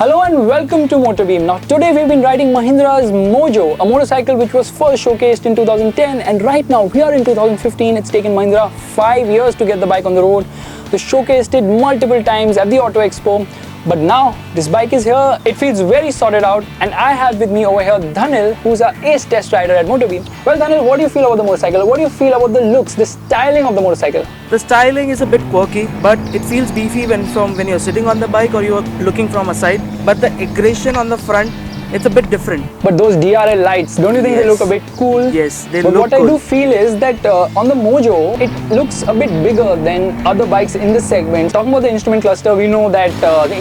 Hello and welcome to MotorBeam. Now today we've been riding Mahindra's Mojo, a motorcycle which was first showcased in 2010, and right now we are in 2015. It's taken Mahindra 5 years to get the bike on the road. They showcased it multiple times at the Auto Expo, but now this bike is here. It feels very sorted out, and I have with me over here Dhanil, who's our ace test rider at MotorBeam. Well Dhanil, what do you feel about the motorcycle? What do you feel about the looks, the styling of the motorcycle? The styling is a bit quirky, but it feels beefy when you're sitting on the bike or you're looking from a side. But the aggression on the front, it's a bit different. But those DRL lights, don't you think they look a bit cool? Yes, they but look what good. I do feel is that on the Mojo, it looks a bit bigger than other bikes in this segment. Talking about the instrument cluster, we know that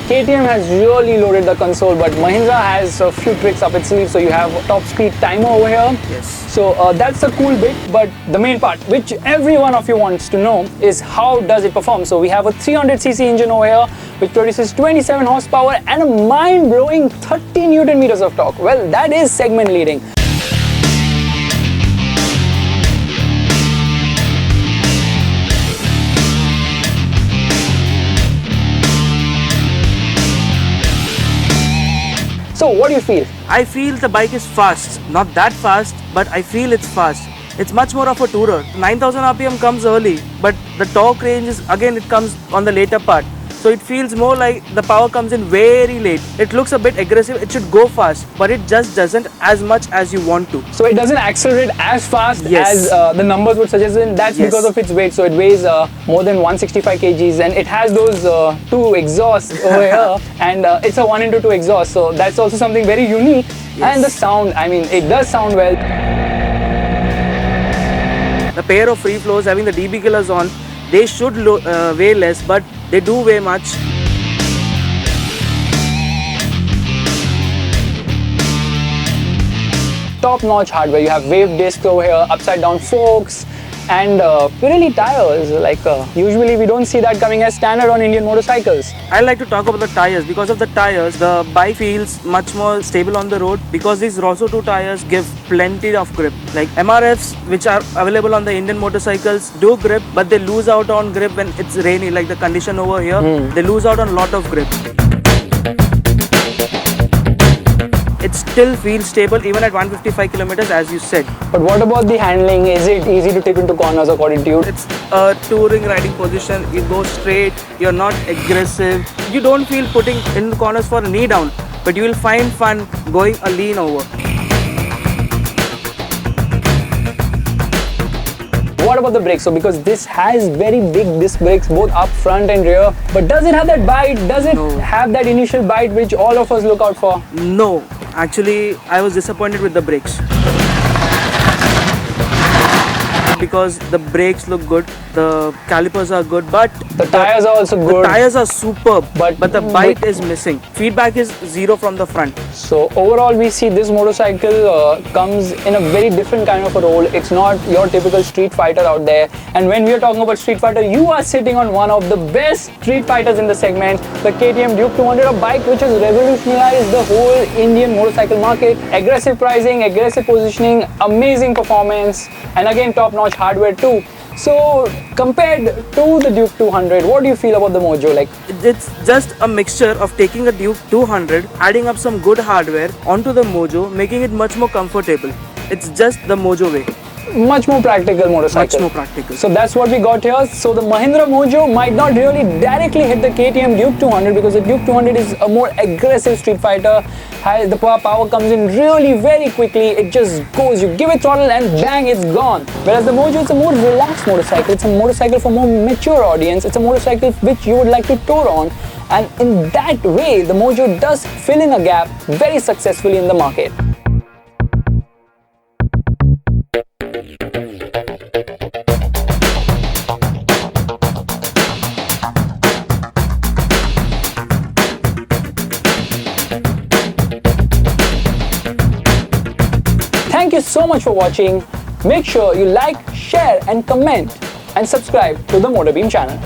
KTM has really loaded the console, but Mahindra has a few tricks up its sleeve. So you have a top speed timer over here. Yes. So that's a cool bit, but the main part, which every one of you wants to know, is how does it perform? So we have a 300cc engine over here, which produces 27 horsepower and a mind-blowing 30 Newton meters of torque. Well, that is segment leading. So what do you feel? I feel the bike is fast. Not that fast, but I feel it's fast. It's much more of a tourer. 9000 RPM comes early, but the torque range is, again, it comes on the later part. So it feels more like the power comes in very late. It looks a bit aggressive. It should go fast, but it just doesn't as much as you want to. So it doesn't accelerate as fast as the numbers would suggest, and that's because of its weight. So it weighs more than 165 kgs, and it has those two exhausts over here, and it's a 1x2 exhaust. So that's also something very unique. And the sound, I mean, it does sound well. The pair of free flows having the DB killers on, they should weigh less, but they do weigh much. Top-notch hardware. You have wave discs over here, upside-down forks, and Pirelli tires. Like usually we don't see that coming as standard on Indian motorcycles. I like to talk about the tires. Because of the tires, the bike feels much more stable on the road, because these Rosso 2 tires give plenty of grip. Like MRFs, which are available on the Indian motorcycles, do grip, but they lose out on grip when it's rainy, like the condition over here. They lose out on a lot of grip. It still feels stable even at 155 kilometers, as you said. But what about the handling? Is it easy to tip into corners according to you? It's a touring riding position. You go straight, you're not aggressive. You don't feel putting in the corners for a knee down, but you will find fun going a lean over. What about the brakes? So because this has very big disc brakes both up front and rear, but does it have that bite? Does it have that initial bite which all of us look out for? No, actually I was disappointed with the brakes, because the brakes look good, the calipers are good, but the tires are also good. The tires are superb, but the bite but is missing. Feedback is zero from the front. So overall we see this motorcycle comes in a very different kind of a role. It's not your typical street fighter out there, and when we are talking about street fighter, you are sitting on one of the best street fighters in the segment, the KTM Duke 200, a bike which has revolutionized the whole Indian motorcycle market. Aggressive pricing, aggressive positioning, amazing performance, and again top-notch hardware too. So compared to the Duke 200, what do you feel about the Mojo? Like, it's just a mixture of taking a Duke 200, adding up some good hardware onto the Mojo, making it much more comfortable. It's just the Mojo way. Much more practical motorcycle. Much more practical. So that's what we got here. So the Mahindra Mojo might not really directly hit the KTM Duke 200, because the Duke 200 is a more aggressive street fighter. The power comes in really very quickly. It just goes, you give it throttle and bang, it's gone. Whereas the Mojo is a more relaxed motorcycle. It's a motorcycle for more mature audience. It's a motorcycle which you would like to tour on. And in that way, the Mojo does fill in a gap very successfully in the market. Thank you so much for watching. Make sure you like, share and comment and subscribe to the MotorBeam channel.